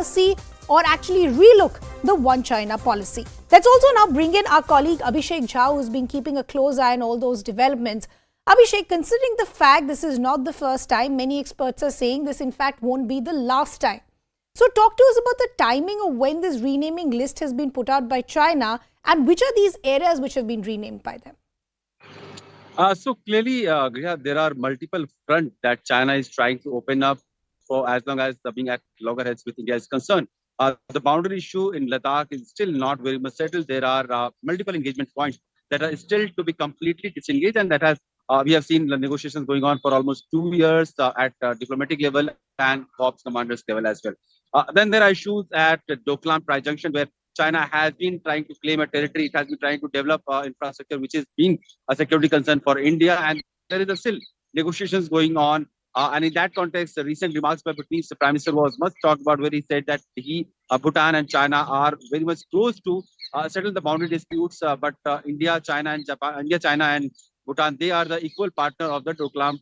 see or actually relook the One China policy. Let's also now bring in our colleague Abhishek Jha, who's been keeping a close eye on all those developments. Abhishek, considering the fact this is not the first time, many experts are saying this in fact won't be the last time. So talk to us about the timing of when this renaming list has been put out by China and which are these areas which have been renamed by them. So clearly, Griha, there are multiple fronts that China is trying to open up for as long as the being at loggerheads with India is concerned. The boundary issue in Ladakh is still not very much settled. There are multiple engagement points that are still to be completely disengaged, and that has we have seen the negotiations going on for almost 2 years at diplomatic level and corps commanders level as well. Then there are issues at Doklam Prai Junction where China has been trying to claim a territory. It has been trying to develop infrastructure, which is being a security concern for India, and there is a still negotiations going on. And in that context, the recent remarks by Bhutanese Prime Minister was much talked about, where he said that Bhutan and China are very much close to settle the boundary disputes. But India, China, and Japan, India, China, and Bhutan, they are the equal partner of the Doklam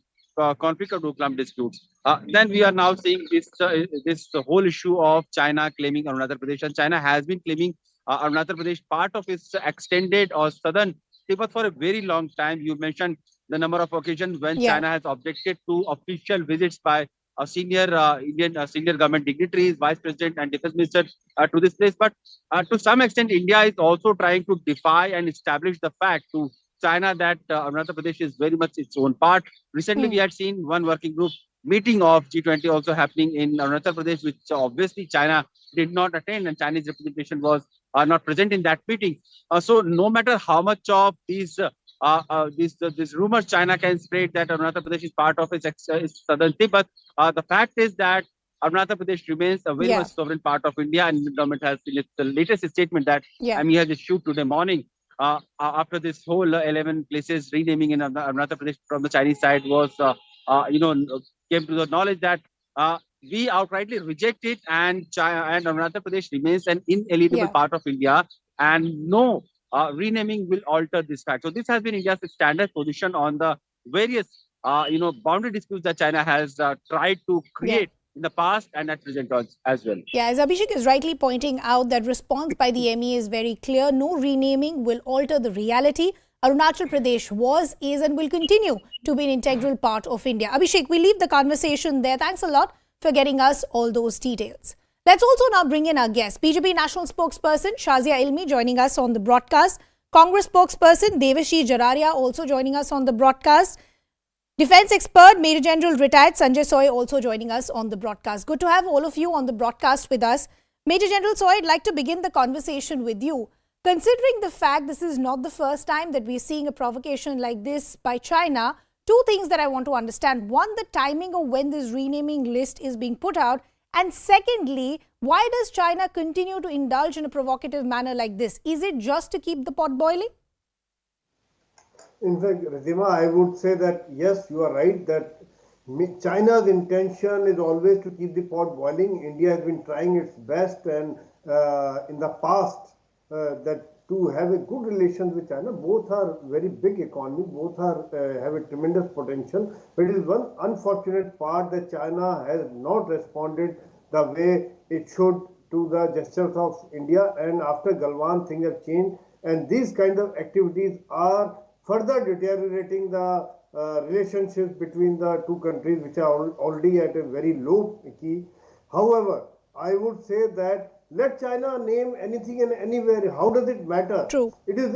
conflict of Doklam disputes. Then we are now seeing this whole issue of China claiming Arunachal Pradesh, and China has been claiming Arunachal Pradesh part of its extended or southern Tibet for a very long time. You mentioned the number of occasions when China has objected to official visits by senior Indian senior government dignitaries, vice president and defense minister to this place. But to some extent, India is also trying to defy and establish the fact to China that Arunachal Pradesh is very much its own part. Recently, we had seen one working group meeting of G20 also happening in Arunachal Pradesh, which obviously China did not attend, and Chinese representation was not present in that meeting. So no matter how much of these rumors China can spread that Arunachal Pradesh is part of its southern Tibet, the fact is that Arunachal Pradesh remains a very much sovereign part of India, and the government has in its the latest statement that he has issued today morning. After this whole 11 places renaming in Arunachal Pradesh from the Chinese side was, came to the knowledge that we outrightly reject it, and Arunachal Pradesh remains an inalienable part of India, and no renaming will alter this fact. So this has been India's standard position on the various, boundary disputes that China has tried to create in the past and at present as well. Yeah, as Abhishek is rightly pointing out, that response by the ME is very clear. No renaming will alter the reality. Arunachal Pradesh was, is and will continue to be an integral part of India. Abhishek, we leave the conversation there. Thanks a lot for getting us all those details. Let's also now bring in our guest, BJP National Spokesperson Shazia Ilmi joining us on the broadcast. Congress Spokesperson Devashree Jararia also joining us on the broadcast. Defense expert, Major General retired Sanjay Soy also joining us on the broadcast. Good to have all of you on the broadcast with us. Major General Soy, I'd like to begin the conversation with you. Considering the fact this is not the first time that we're seeing a provocation like this by China, two things that I want to understand. One, the timing of when this renaming list is being put out. And secondly, why does China continue to indulge in a provocative manner like this? Is it just to keep the pot boiling? In fact, Ridhima, I would say that yes, you are right that China's intention is always to keep the pot boiling. India has been trying its best, and in the past that to have a good relations with China. Both are very big economy, both are have a tremendous potential. But it is one unfortunate part that China has not responded the way it should to the gestures of India. And after Galwan, things have changed, and these kind of activities are further deteriorating the relationships between the two countries, which are already at a very low key. However, I would say that let China name anything and anywhere. How does it matter? True. It is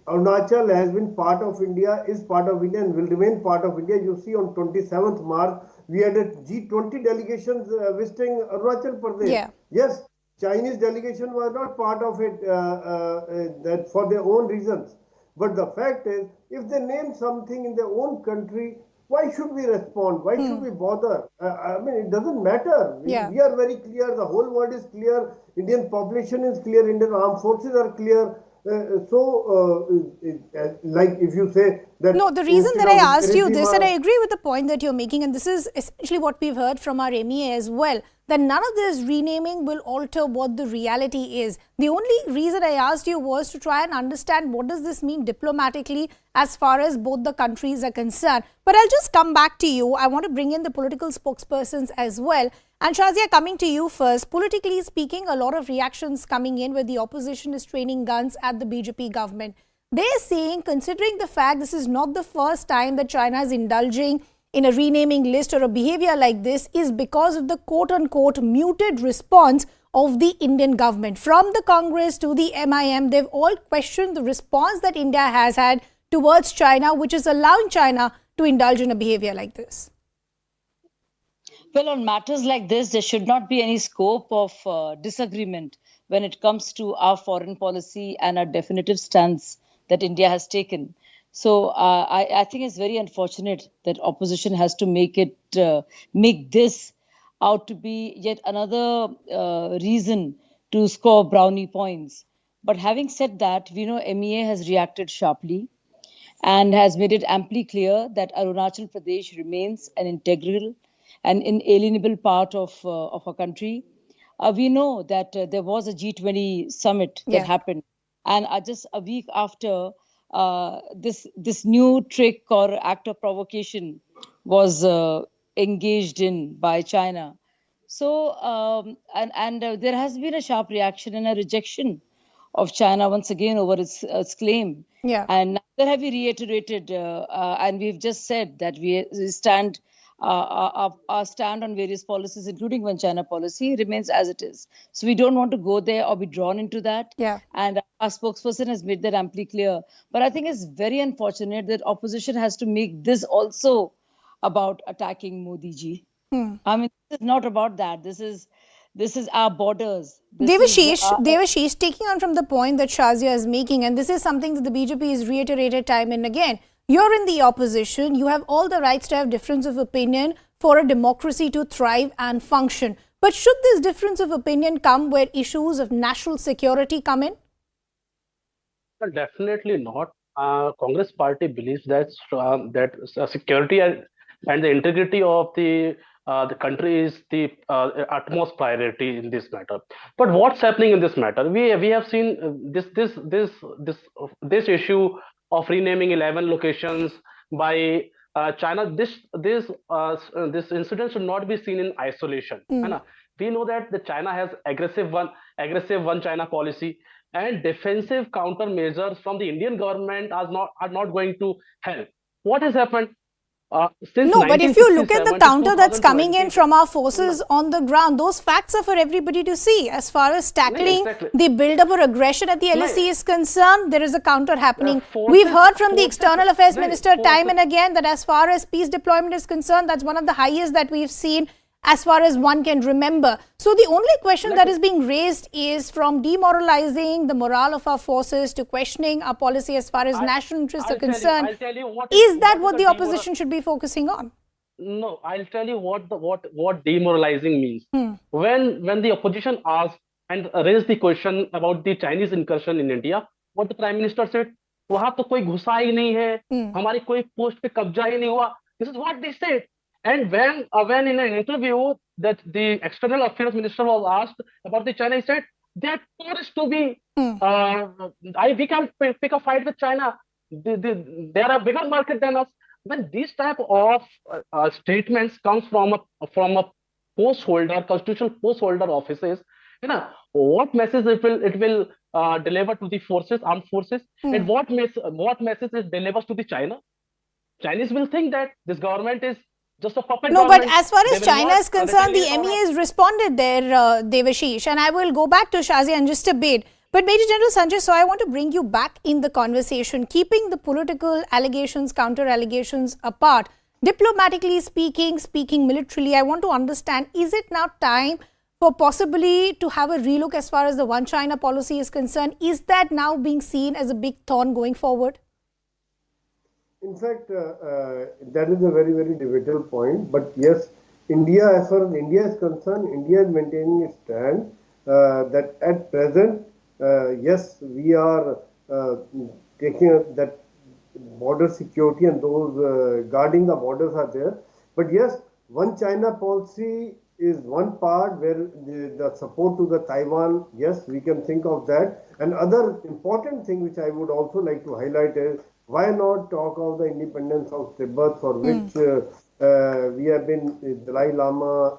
Arunachal has been part of India, is part of India, and will remain part of India. You see, on 27th March, we had a G20 delegations visiting Arunachal Pradesh. Yeah. Yes, Chinese delegation was not part of it that for their own reasons. But the fact is, if they name something in their own country, why should we respond? Why should we bother? I mean, it doesn't matter. We are very clear. The whole world is clear. Indian population is clear. Indian armed forces are clear. Like if you say that No, the reason instead that I of asked you encouraging this, and I our agree with the point that you're making, and this is essentially what we've heard from our MEA as well, that none of this renaming will alter what the reality is. The only reason I asked you was to try and understand what does this mean diplomatically as far as both the countries are concerned. But I'll just come back to you. I want to bring in the political spokespersons as well. And Shazia, coming to you first, politically speaking, a lot of reactions coming in where the opposition is training guns at the BJP government. They're saying, considering the fact this is not the first time that China is indulging in a renaming list or a behavior like this, is because of the quote-unquote muted response of the Indian government. From the Congress to the MIM, they've all questioned the response that India has had towards China, which is allowing China to indulge in a behavior like this. Well, on matters like this, there should not be any scope of disagreement when it comes to our foreign policy and our definitive stance that India has taken. So I think it's very unfortunate that opposition has to make this out to be yet another reason to score brownie points. But having said that, we know MEA has reacted sharply and has made it amply clear that Arunachal Pradesh remains an integral and inalienable part of our country. We know that there was a G20 summit that happened, and just a week after, this new trick or act of provocation was engaged in by China. So, there has been a sharp reaction and a rejection of China once again over its claim. Yeah. And neither have we reiterated, and we've just said that we stand. Our stand on various policies, including one China policy, remains as it is. So we don't want to go there or be drawn into that. Yeah. And our spokesperson has made that amply clear. But I think it's very unfortunate that opposition has to make this also about attacking Modi ji. I mean, this is not about that. This is our borders. Devashish, taking on from the point that Shazia is making, and this is something that the BJP has reiterated time and again. You're in the opposition. You have all the rights to have difference of opinion for a democracy to thrive and function. But should this difference of opinion come where issues of national security come in? Well, definitely not. Congress party believes that security and the integrity of the country is the utmost priority in this matter. But what's happening in this matter? We have seen this issue of renaming 11 locations by China. This incident should not be seen in isolation. We know that the China has aggressive one China policy, and defensive countermeasures from the Indian government are not going to help. What has happened? No, but if you look at the counter that's coming in from our forces on the ground, those facts are for everybody to see. As far as tackling the build-up or aggression at the LSE is concerned, there is a counter happening. We've heard from the External Affairs Minister time and again that as far as peace deployment is concerned, that's one of the highest that we've seen as far as one can remember. So the only question that is being raised is from demoralizing the morale of our forces to questioning our policy as far as national interests are concerned. Is that what the opposition should be focusing on? No, I'll tell you what demoralizing means. When the opposition asked and raised the question about the Chinese incursion in India, what the Prime Minister said, वहां तो कोई घुसा ही नहीं है, हमारी कोई post पे कब्जा ही नहीं हुआ. This is what they said. And when in an interview that the External Affairs Minister was asked about the China, he said they are tourists to be. We can't pick a fight with China. They are a bigger market than us. When these type of statements comes from a post holder, constitutional post holder offices, what message it will deliver to the armed forces, and what message it delivers to the China? Chinese will think that this government is just a puppet government. But as far as China is concerned, the MEA has responded there, Devashish, and I will go back to Shazia in just a bit. But Major General Sanjay, so I want to bring you back in the conversation, keeping the political allegations, counter allegations apart. Diplomatically speaking militarily, I want to understand, is it now time for possibly to have a relook as far as the One China policy is concerned? Is that now being seen as a big thorn going forward? In fact, that is a very, very debatable point. But yes, India, as far as India is concerned, India is maintaining its stand that at present, yes, we are taking that border security and those guarding the borders are there. But yes, one China policy is one part where the support to the Taiwan, yes, we can think of that. And other important thing which I would also like to highlight is why not talk of the independence of Tibet, for which we have been, Dalai Lama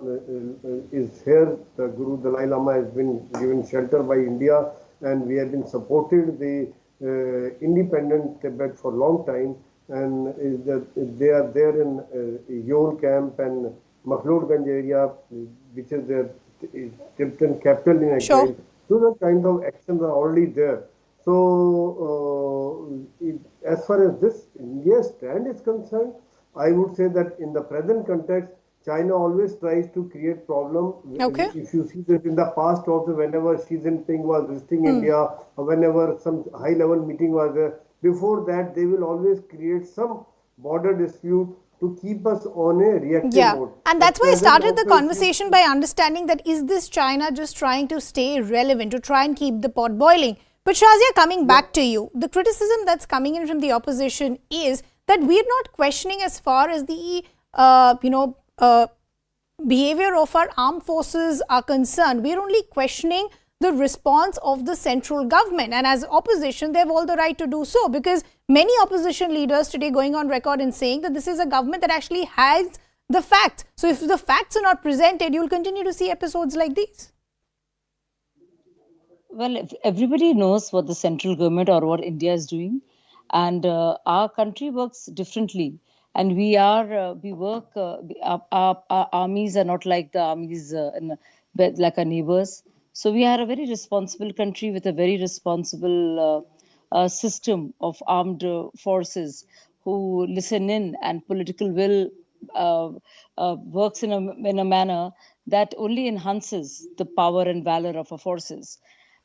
is here, the Guru Dalai Lama has been given shelter by India, and we have been supported the independent Tibet for a long time, and they are there in Yol camp and Makhloudganj area, which is the Tibetan capital in exile. Sure. So the kind of actions are already there. So as far as this India's stand is concerned, I would say that in the present context, China always tries to create problem. Okay. If you see that in the past also, whenever Xi Jinping was visiting India, or whenever some high-level meeting was there, before that they will always create some border dispute to keep us on a reactive mode. And that's why I started the conversation by understanding that is this China just trying to stay relevant, to try and keep the pot boiling? But Shazia, coming back to you, the criticism that's coming in from the opposition is that we're not questioning as far as the behavior of our armed forces are concerned. We're only questioning the response of the central government, and as opposition they have all the right to do so, because many opposition leaders today going on record and saying that this is a government that actually has the facts. So if the facts are not presented, you'll continue to see episodes like these. Well, if everybody knows what the central government or what India is doing, and our country works differently, and we work. Our armies are not like the armies like our neighbors. So we are a very responsible country with a very responsible system of armed forces who listen in, and political will works in a manner that only enhances the power and valor of our forces,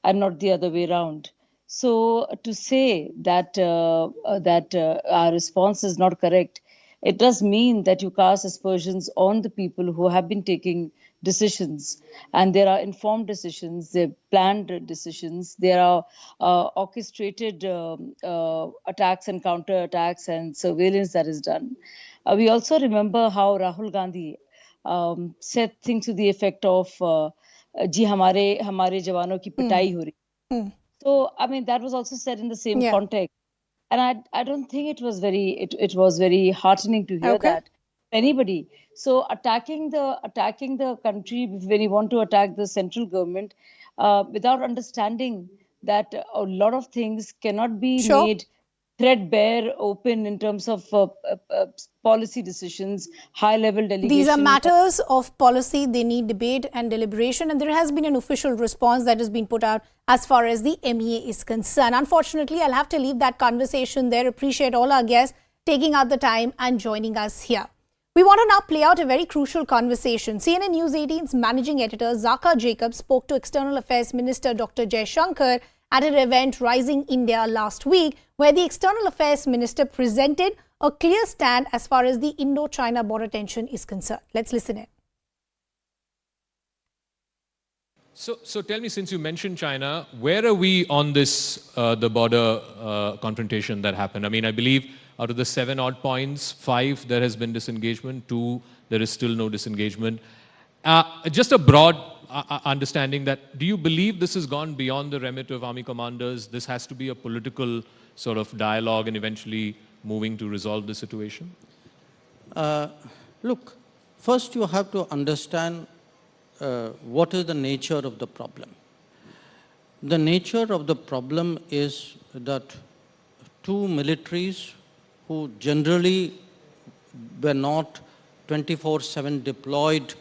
and not the other way around. So to say that our response is not correct, it does mean that you cast aspersions on the people who have been taking decisions, and there are informed decisions, there are planned decisions, there are orchestrated attacks and counter-attacks and surveillance that is done. We also remember how Rahul Gandhi said things to the effect of ji hamare jawano ki pitai ho rahi. So I mean that was also said in the same context, and I don't think it was very heartening to hear that anybody. So attacking the country when you want to attack the central government without understanding that a lot of things cannot be made threadbare open in terms of policy decisions, high-level delegation. These are matters of policy. They need debate and deliberation, and there has been an official response that has been put out as far as the MEA is concerned. Unfortunately, I'll have to leave that conversation there. Appreciate all our guests taking out the time and joining us here. We want to now play out a very crucial conversation. CNN News 18's managing editor Zaka Jacob spoke to External Affairs Minister Dr. Jaishankar at an event Rising India last week, where the External Affairs Minister presented a clear stand as far as the Indo-China border tension is concerned. Let's listen in. So tell me, since you mentioned China, where are we on this, the border confrontation that happened? I mean, I believe out of the 7 odd points, 5, there has been disengagement, 2, there is still no disengagement. Just a broad understanding that, do you believe this has gone beyond the remit of army commanders? This has to be a political sort of dialogue and eventually moving to resolve the situation? Look, first you have to understand what is the nature of the problem. The nature of the problem is that two militaries who generally were not 24/7 deployed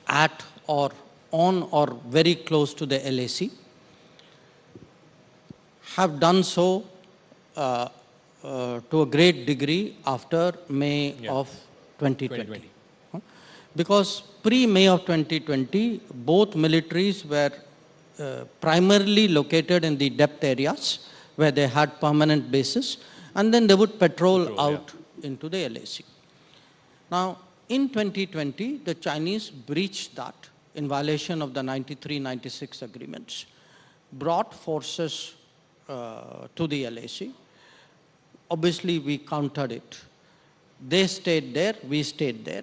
at or on or very close to the LAC have done so to a great degree after May of 2020. Because pre-May of 2020, both militaries were primarily located in the depth areas where they had permanent bases, and then they would patrol out into the LAC. Now, in 2020, the Chinese breached that in violation of the 93-96 agreements, brought forces to the LAC, obviously we countered it. They stayed there, we stayed there.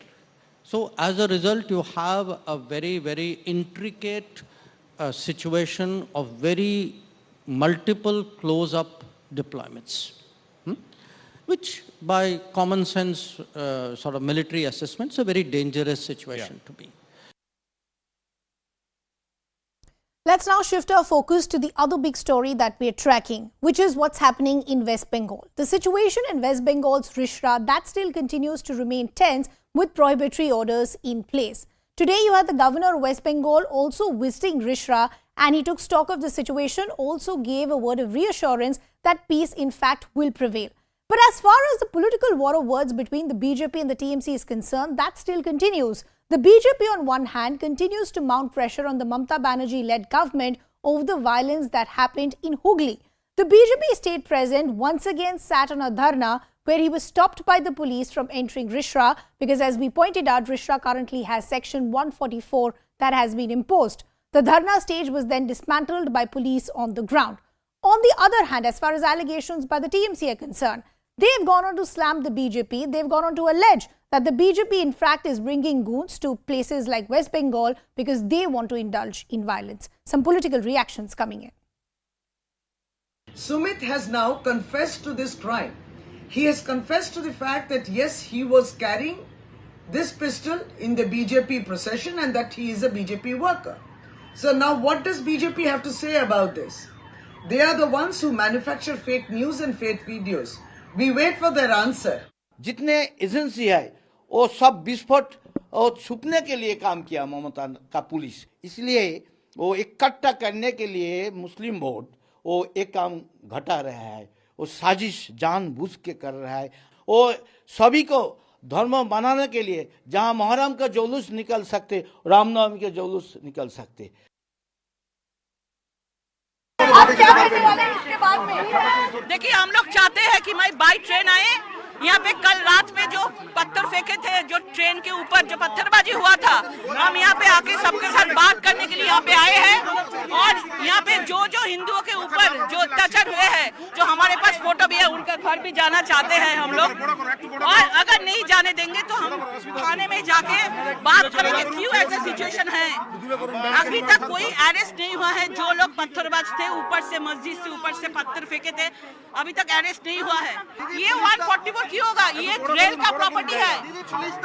So as a result, you have a very, very intricate situation of very multiple close-up deployments, which by common sense sort of military assessment is a very dangerous situation to be. Let's now shift our focus to the other big story that we are tracking, which is what's happening in West Bengal. The situation in West Bengal's Rishra, that still continues to remain tense with prohibitory orders in place. Today, you had the governor of West Bengal also visiting Rishra, and he took stock of the situation, also gave a word of reassurance that peace in fact will prevail. But as far as the political war of words between the BJP and the TMC is concerned, that still continues. The BJP on one hand continues to mount pressure on the Mamata Banerjee-led government over the violence that happened in Hooghly. The BJP state president once again sat on a dharna where he was stopped by the police from entering Rishra because, as we pointed out, Rishra currently has section 144 that has been imposed. The dharna stage was then dismantled by police on the ground. On the other hand, as far as allegations by the TMC are concerned, they've gone on to slam the BJP. They've gone on to allege that the BJP in fact is bringing goons to places like West Bengal because they want to indulge in violence. Some political reactions coming in. Sumit has now confessed to this crime. He has confessed to the fact that yes, he was carrying this pistol in the BJP procession and that he is a BJP worker. So now what does BJP have to say about this? They are the ones who manufacture fake news and fake videos. We wait for their answer. जितने agency है वो सब विस्फोट और छुपने के लिए काम किया ममता का पुलिस, इसलिए वो इकट्ठा करने के लिए मुस्लिम वोट वो एक काम घटा रहा है, वो साजिश जानबूझ के कर रहा है। वो सभी को धर्म बनाने के लिए जहां मुहर्रम का जुलूस निकल सकते, रामनवमी के जुलूस निकल सकते। आप क्या कहने वाले हैं इसके बाद में? देखिए, हम लोग चाहते हैं कि मैं बाई ट्रेन आए। यहाँ पे कल रात में जो पत्थर फेंके थे, जो ट्रेन के ऊपर जो पत्थरबाजी हुआ था, हम यहाँ पे आके सबके साथ बात करने के लिए यहाँ पे आए हैं। और यहाँ पे जो जो हिंदुओं के ऊपर जो अत्याचार हुए हैं, जो हमारे पास फोटो भी है, उनका घर भी जाना चाहते हैं हम लोग। और अगर नहीं जाने देंगे तो हम थाने में जाके बात करेंगे क्यों ऐसा सिचुएशन है। अभी तक कोई अरेस्ट नहीं हुआ है। जो लोग पत्थरबाज थे, ऊपर से मस्जिद से ऊपर से पत्थर फेंके थे, अभी तक अरेस्ट नहीं हुआ है। ये 144 क्यों होगा? ये रेल का प्रॉपर्टी है।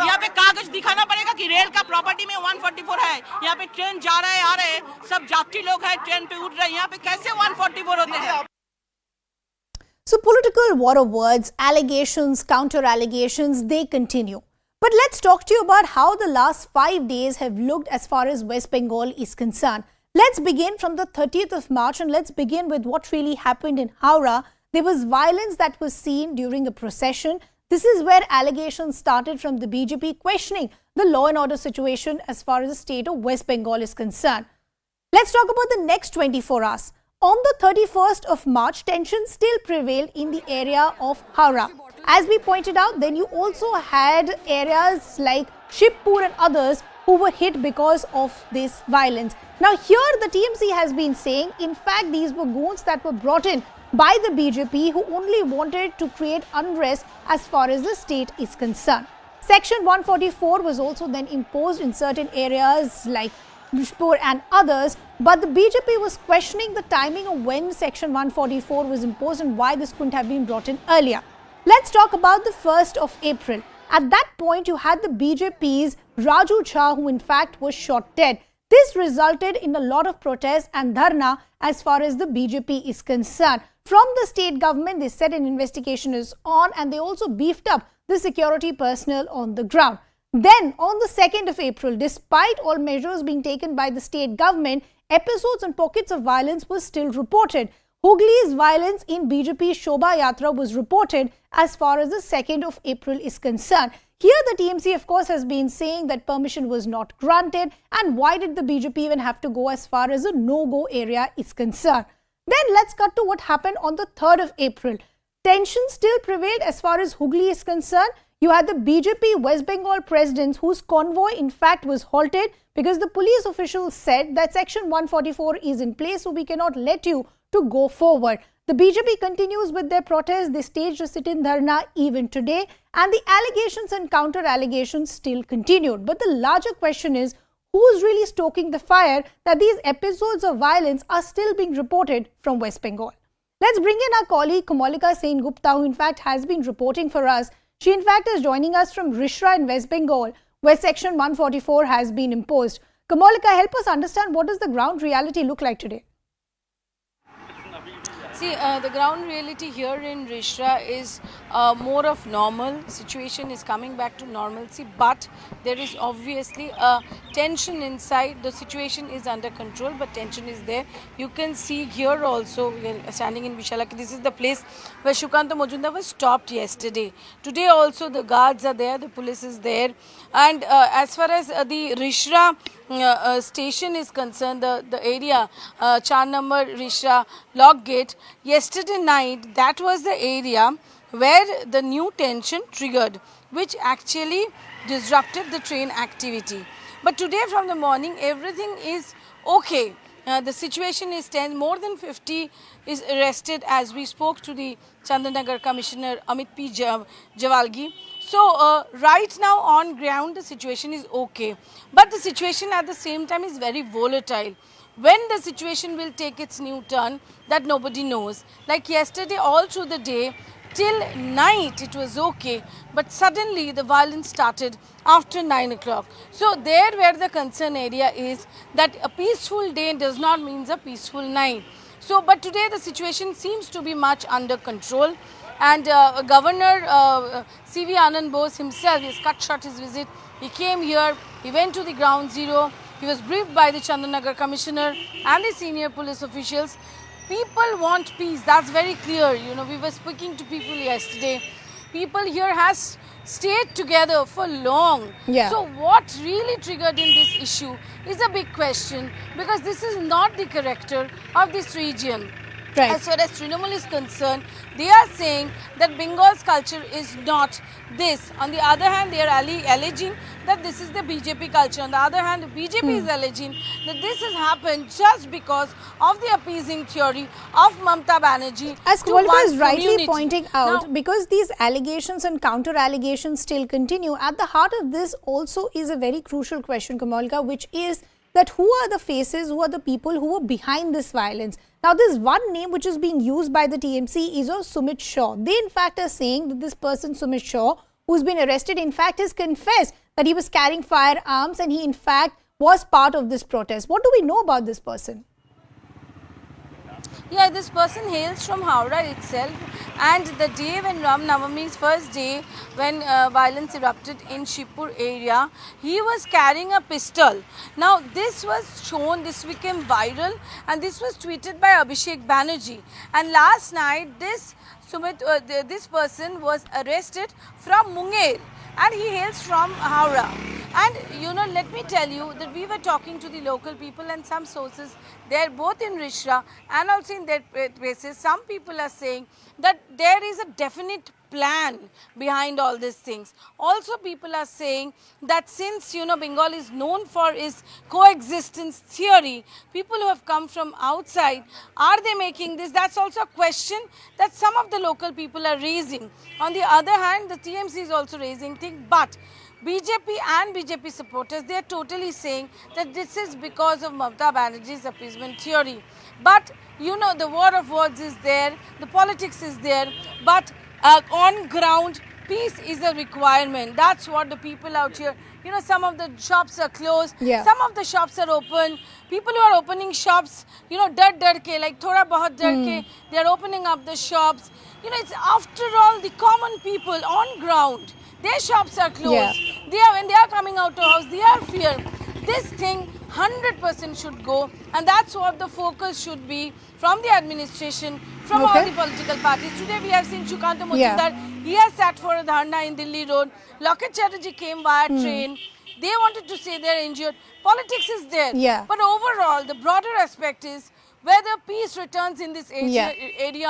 यहाँ पे कागज दिखाना पड़ेगा कि रेल का प्रॉपर्टी में 144 है। यहाँ पे ट्रेन जा रहे हैं, आ रहे हैं, सब यात्री लोग हैं, ट्रेन पे उठ रहे हैं, यहाँ पे कैसे 144 होते हैं? So political war of words, allegations, counter allegations, they continue. But let's talk to you about how the last 5 days have looked as far as West Bengal is concerned. Let's begin from the 30th of March and let's begin with what really happened in Howrah. There was violence that was seen during a procession. This is where allegations started from the BJP questioning the law and order situation as far as the state of West Bengal is concerned. Let's talk about the next 24 hours. On the 31st of March, tension still prevailed in the area of Howrah. As we pointed out, then you also had areas like Shibpur and others who were hit because of this violence. Now here the TMC has been saying, in fact, these were goons that were brought in by the BJP who only wanted to create unrest as far as the state is concerned. Section 144 was also then imposed in certain areas like Bishpur and others, but the BJP was questioning the timing of when Section 144 was imposed and why this couldn't have been brought in earlier. Let's talk about the 1st of April. At that point, you had the BJP's Raju Jha, who in fact was shot dead. This resulted in a lot of protests and dharna as far as the BJP is concerned. From the state government, they said an investigation is on and they also beefed up the security personnel on the ground. Then, on the 2nd of April, despite all measures being taken by the state government, episodes and pockets of violence were still reported. Hooghly's violence in BJP Shobha Yatra was reported as far as the 2nd of April is concerned. Here the TMC of course has been saying that permission was not granted, and why did the BJP even have to go as far as a no-go area is concerned. Then let's cut to what happened on the 3rd of April. Tension still prevailed as far as Hooghly is concerned. You had the BJP West Bengal presidents whose convoy in fact was halted because the police officials said that Section 144 is in place, so we cannot let you to go forward. The BJP continues with their protest. They staged a sit-in dharna even today, and the allegations and counter-allegations still continued. But the larger question is, who's really stoking the fire that these episodes of violence are still being reported from West Bengal? Let's bring in our colleague Kamalika Sen-Gupta, who in fact has been reporting for us. She in fact is joining us from Rishra in West Bengal, where Section 144 has been imposed. Kamalika, help us understand, what does the ground reality look like today? See, the ground reality here in Rishra is more of normal. Situation is coming back to normalcy, but there is obviously a tension inside. The situation is under control, but tension is there. You can see here also, we are standing in Vishalaki. This is the place where Shukanta Majumdar was stopped yesterday. Today also the guards are there, the police is there. And as far as the Rishra station is concerned, the area, 4 number Rishra lock gate, yesterday night, that was the area where the new tension triggered, which actually disrupted the train activity. But today from the morning, everything is okay. The situation is tense. More than 50 is arrested, as we spoke to the Chandanagar Commissioner Amit P. Javalgi. So right now on ground the situation is okay, but the situation at the same time is very volatile. When the situation will take its new turn, that nobody knows. Like yesterday, all through the day till night it was okay, but suddenly the violence started after 9 o'clock. So there where the concern area is, that a peaceful day does not mean a peaceful night. So but today the situation seems to be much under control. And Governor C.V. Anand Bose himself has cut short his visit. He came here, he went to the ground zero, he was briefed by the Chandanagar Commissioner and the senior police officials. People want peace, that's very clear. You know, we were speaking to people yesterday. People here has stayed together for long. Yeah. So what really triggered in this issue is a big question, because this is not the character of this region. Right. As far as Trinamool is concerned, they are saying that Bengal's culture is not this. On the other hand, they are alleging that this is the BJP culture. On the other hand, the BJP is alleging that this has happened just because of the appeasing theory of Mamata Banerjee. As to Kamalika one is rightly community. pointing out, Now, because these allegations and counter-allegations still continue, at the heart of this also is a very crucial question, Kamalika, which is that who are the faces, who are the people who are behind this violence? Now, this one name which is being used by the TMC is of Sumit Shaw. They in fact are saying that this person, Sumit Shaw, who's been arrested, in fact has confessed that he was carrying firearms and he in fact was part of this protest. What do we know about this person? Yeah, this person hails from Howrah itself, and the day when Ram Navami's first day, when violence erupted in Shibpur area, he was carrying a pistol. Now this was shown, this became viral, and this was tweeted by Abhishek Banerjee. And last night, this person was arrested from Munger, and he hails from Howrah. And you know, let me tell you that we were talking to the local people and some sources there, both in Rishra and also in their places. Some people are saying that there is a definite plan behind all these things. Also, people are saying that since, you know, Bengal is known for its coexistence theory, people who have come from outside, are they making this? That's also a question that some of the local people are raising. On the other hand, the TMC is also raising things, but BJP and BJP supporters, they are totally saying that this is because of Mamata Banerjee's appeasement theory. But, you know, the war of words is there, the politics is there, but on ground, peace is a requirement. That's what the people out here, you know, some of the shops are closed, some of the shops are open. People who are opening shops, you know, dar ke, like thoda bahut dar ke, they are opening up the shops. You know, it's after all the common people on ground. Their shops are closed. When they are coming out of house, they are fear. This thing 100% should go, and that's what the focus should be from the administration, from all the political parties. Today we have seen Shukanta Majumdar. He has sat for a dharna in Delhi Road. Loket Chatterjee came via train. They wanted to say they're injured. Politics is there. But overall, the broader aspect is whether peace returns in this area.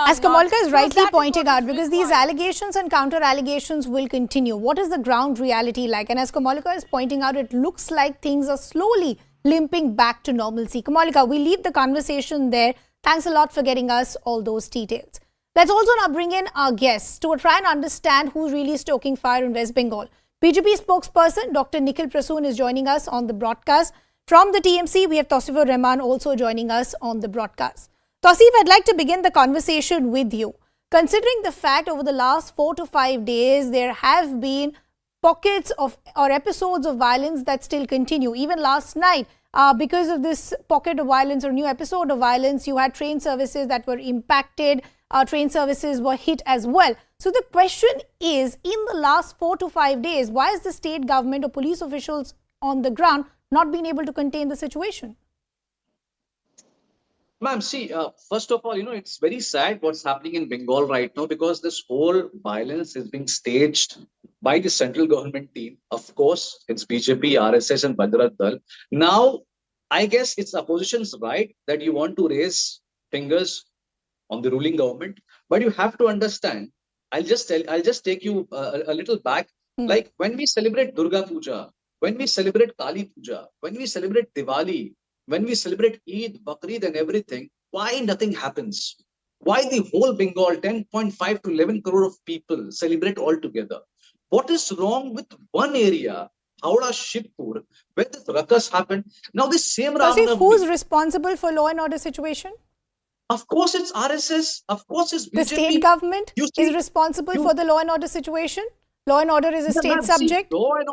As Kamalika is rightly pointing out, because these allegations and counter-allegations will continue. What is the ground reality like? And as Kamalika is pointing out, it looks like things are slowly limping back to normalcy. Kamalika, we leave the conversation there. Thanks a lot for getting us all those details. Let's also now bring in our guests to try and understand who's really stoking fire in West Bengal. BJP spokesperson Dr. Nikhil Prasoon is joining us on the broadcast. From the TMC, we have Tausifur Rahman also joining us on the broadcast. Tausif, I'd like to begin the conversation with you. Considering the fact over the last 4 to 5 days, there have been pockets of or episodes of violence that still continue. Even last night, because of this pocket of violence or new episode of violence, you had train services that were impacted. Train services were hit as well. So the question is, in the last 4 to 5 days, why is the state government or police officials on the ground not been able to contain the situation? Ma'am, see, first of all, it's very sad what's happening in Bengal right now, because this whole violence is being staged by the central government team. Of course, it's BJP, RSS and Bajrang Dal. Now, I guess it's opposition's right that you want to raise fingers on the ruling government, but you have to understand. I'll just take you a little back. Like when we celebrate Durga Puja, when we celebrate Kali Puja, when we celebrate Diwali, when we celebrate Eid, Bakrid and everything, why nothing happens? Why the whole Bengal, 10.5 to 11 crore of people celebrate all together? What is wrong with one area, Howrah, Shibpur, where the ruckus happened? Now this same Tausif, who's responsible for law and order situation? Of course, it's RSS. Of course, it's BJP. The state government is responsible for the law and order situation. Law and order is a state subject. See, law and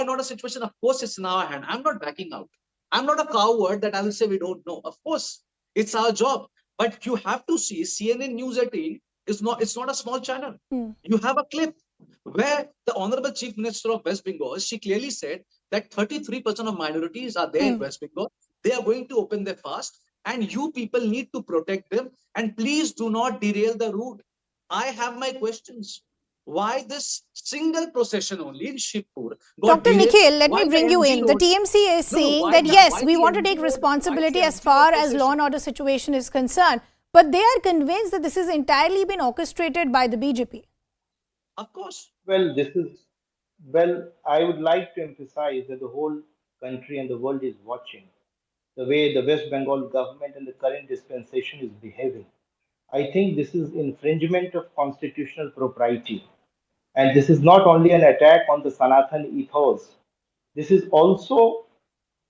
order situation, of course, it's in our hand. I'm not backing out. I'm not a coward that I will say we don't know. Of course, it's our job. But you have to see, CNN News 18 it's not a small channel. You have a clip where the Honorable Chief Minister of West Bengal, she clearly said that 33% of minorities are there in West Bengal. They are going to open their fast. And you people need to protect them. And please do not derail the route. I have my questions. Why this single procession only in Shibpur? Dr. Nikhil, let me bring you in. The TMC is saying that yes, we want to take responsibility as far as law and order situation is concerned. But they are convinced that this has entirely been orchestrated by the BJP. Of course. Well, I would like to emphasize that the whole country and the world is watching the way the West Bengal government and the current dispensation is behaving. I think this is infringement of constitutional propriety. And this is not only an attack on the Sanatan ethos, this is also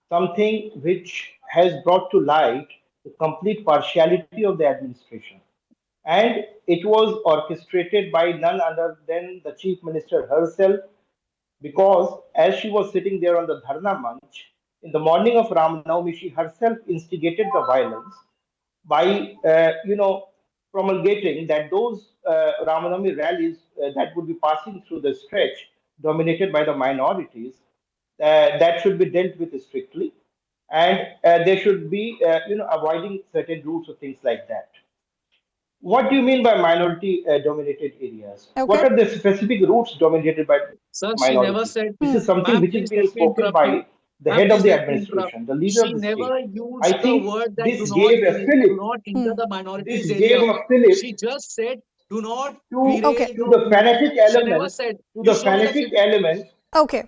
something which has brought to light the complete partiality of the administration. And it was orchestrated by none other than the Chief Minister herself, because as she was sitting there on the Dharna Manch, in the morning of Ram Navami, she herself instigated the violence by, promulgating that those Ram Navami rallies that would be passing through the stretch dominated by the minorities, that should be dealt with strictly, and they should be, avoiding certain routes or things like that. What do you mean by minority-dominated areas? Okay. What are the specific routes dominated by minorities? She never said. This is something which is being spoken by the head of the administration, the leader of the state. Never used I think the word that this gave a fillip. do not enter the minorities This area. gave a fillip. She just said, do not to derail the fanatic She never element. said. To the fanatic element. Okay.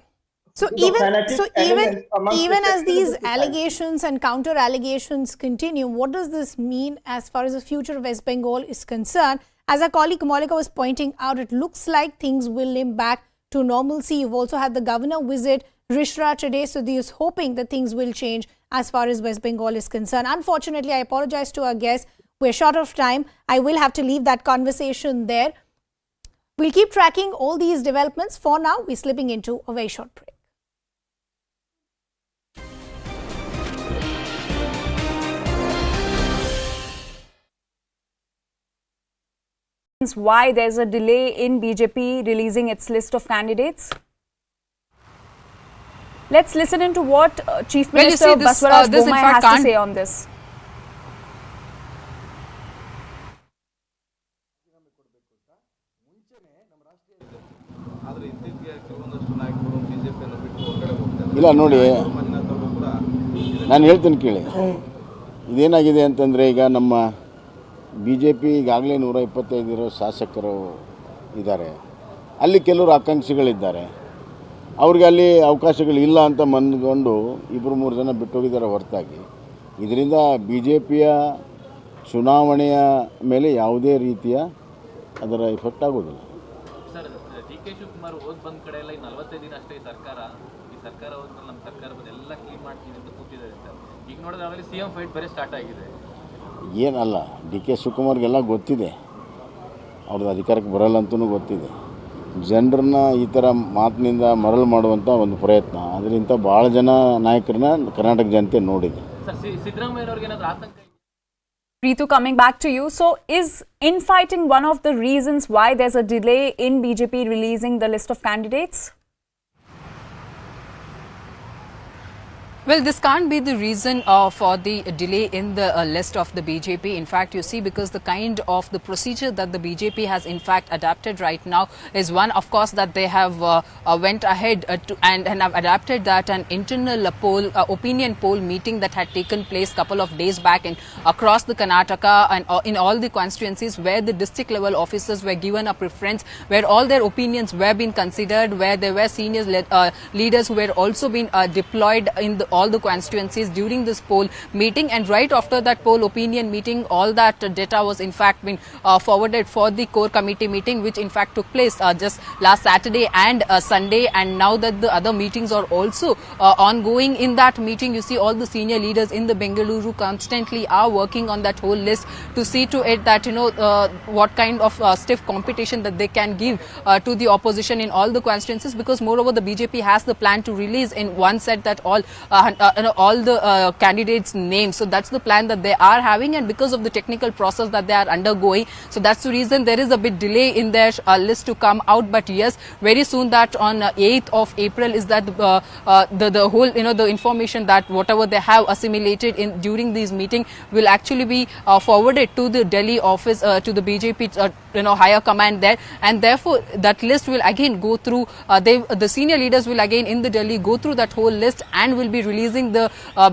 So The fanatic elements amongst even the as section of these the society. allegations and counter allegations continue, what does this mean as far as the future of West Bengal is concerned? As our colleague Malika was pointing out, it looks like things will limp back to normalcy. You've also had the governor visit Rishra today, so he is hoping that things will change as far as West Bengal is concerned. Unfortunately, I apologize to our guests. We're short of time. I will have to leave that conversation there. We'll keep tracking all these developments. For now, we're slipping into a very short break. Why there's a delay in BJP releasing its list of candidates? Let's listen into what Chief Minister Baswaraj Bommai has to say on this. ಇಲ್ಲ ನೋಡಿ, ನಾನು ಹೇಳ್ತೀನಿ ಕೇಳಿ. ಇದೇನಾಗಿದೆ ಅಂತಂದರೆ, ಈಗ ನಮ್ಮ B J P ಈಗಾಗಲೇ 125 ಶಾಸಕರು ಇದ್ದಾರೆ. ಅಲ್ಲಿ ಕೆಲವರು ಆಕಾಂಕ್ಷಿಗಳಿದ್ದಾರೆ. ಅವ್ರಿಗೆ ಅಲ್ಲಿ ಅವಕಾಶಗಳಿಲ್ಲ ಅಂತ ಮನ್ಕೊಂಡು 2-3 ಜನ ಬಿಟ್ಟೋಗಿದ್ದಾರೆ ಹೊರತಾಗಿ. ಇದರಿಂದ ಬಿ ಜೆ ಪಿಯ ಚುನಾವಣೆಯ ಮೇಲೆ ಯಾವುದೇ ರೀತಿಯ ಅದರ ಎಫೆಕ್ಟ್ ಆಗೋದಿಲ್ಲ. ಸರ್, ಡಿ.ಕೆ. ಶಿವಕುಮಾರ್ ಓದ್ ಬಂದ ಕಡೆ ಎಲ್ಲ 45 ದಿನ ಅಷ್ಟೇ ಈ ಸರ್ಕಾರ ಹೋದ್ಮೇಲೆ ನಮ್ಮ ಸರ್ಕಾರ ಎಲ್ಲ ಕ್ಲೀನ್ ಮಾಡ್ತೀವಿ ಅಂತ ಕೂತಿದ್ದಾರೆ ಸರ್. ಈಗ ನೋಡಿದ್ರೆ ಆಮೇಲೆ ಸಿಎಂ ಫೈಟ್ ಬೇರೆ ಸ್ಟಾರ್ಟ್ ಆಗಿದೆ. ಏನಲ್ಲ, ಡಿ.ಕೆ. ಶಿವಕುಮಾರ್ಗೆಲ್ಲ ಗೊತ್ತಿದೆ, ಅವ್ರದ್ದು ಅಧಿಕಾರಕ್ಕೆ ಬರಲ್ಲ ಅಂತಲೂ ಗೊತ್ತಿದೆ. ಜನರನ್ನ ಈ ಥರ ಮಾತಿನಿಂದ ಮರಳು ಮಾಡುವಂಥ ಒಂದು ಪ್ರಯತ್ನ, ಅದರಿಂದ ಭಾಳ ಜನ ನಾಯಕರನ್ನ ಕರ್ನಾಟಕ ಜನತೆ ನೋಡಿದೆ. ಸರ್, ಸಿದ್ದರಾಮಯ್ಯನವ್ರಿಗೆ ಏನಾದರೂ ಆತಂಕ? Ritu, coming back to you. So, is infighting one of the reasons why there's a delay in BJP releasing the list of candidates? Well, this can't be the reason for the delay in the list of the BJP. In fact, you see, because the kind of the procedure that the BJP has in fact adapted right now is one, of course, that they have went ahead and have adapted that an internal poll, opinion poll meeting that had taken place couple of days back across the Karnataka and in all the constituencies where the district level officers were given a preference, where all their opinions were being considered, where there were senior leaders who were also being deployed in all the constituencies during this poll meeting. And right after that poll opinion meeting, all that data was in fact been forwarded for the core committee meeting, which in fact took place just last Saturday and Sunday. And now that the other meetings are also ongoing, in that meeting you see all the senior leaders in the Bengaluru constantly are working on that whole list to see to it that what kind of stiff competition that they can give to the opposition in all the constituencies, because moreover the BJP has the plan to release in one set that all the candidates' names. So that's the plan that they are having, and because of the technical process that they are undergoing, so that's the reason there is a bit delay in their list to come out. But yes, very soon, that on 8th of April is that the whole the information that whatever they have assimilated in during these meeting will actually be forwarded to the Delhi office, to the BJP higher command there, and therefore that list will again go through. The senior leaders will again in the Delhi go through that whole list and will be releasing the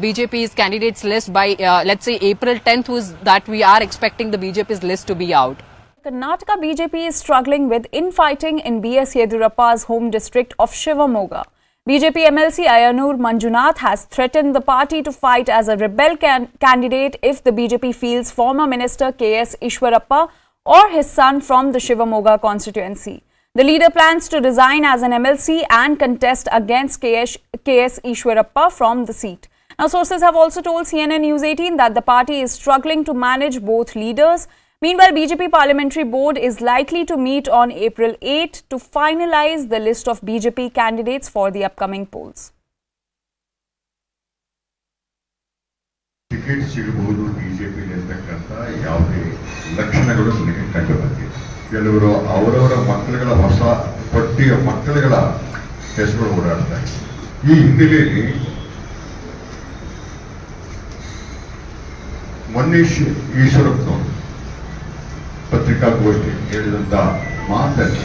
BJP's candidates list by let's say April 10th, that we are expecting the BJP's list to be out. Karnataka BJP is struggling with infighting in B.S. Yedurappa's home district of Shivamoga. BJP MLC Ayanur Manjunath has threatened the party to fight as a rebel candidate if the BJP fields former Minister K.S. Ishwarappa or his son from the Shivamoga constituency. The leader plans to resign as an MLC and contest against K.S. Ishwarappa from the seat. Now, sources have also told CNN News 18 that the party is struggling to manage both leaders. Meanwhile, BJP Parliamentary Board is likely to meet on April 8 to finalize the list of BJP candidates for the upcoming polls. Ticket ಸಿಗಬಹುದು ಬಿಜೆಪಿಗೆ ಅಂತಕ್ಕಂಥ ಯಾವುದೇ ಲಕ್ಷಣಗಳು ನನಗೆ ಕಂಡು ಬಂದಿದೆ. ಕೆಲವರು ಅವರವರ ಮಕ್ಕಳುಗಳ ಹೊಸ ಪಟ್ಟಿಯ ಮಕ್ಕಳುಗಳ ಹೆಸರುಗಳು ಓಡಾಡ್ತಾರೆ. ಈ ಹಿನ್ನೆಲೆಯಲ್ಲಿ ಮೊನ್ನೆ ಈಶ್ವರಪ್ಪನವರು ಪತ್ರಿಕಾಗೋಷ್ಠಿ ಹೇಳಿದಂತ ಮಾತನ್ನು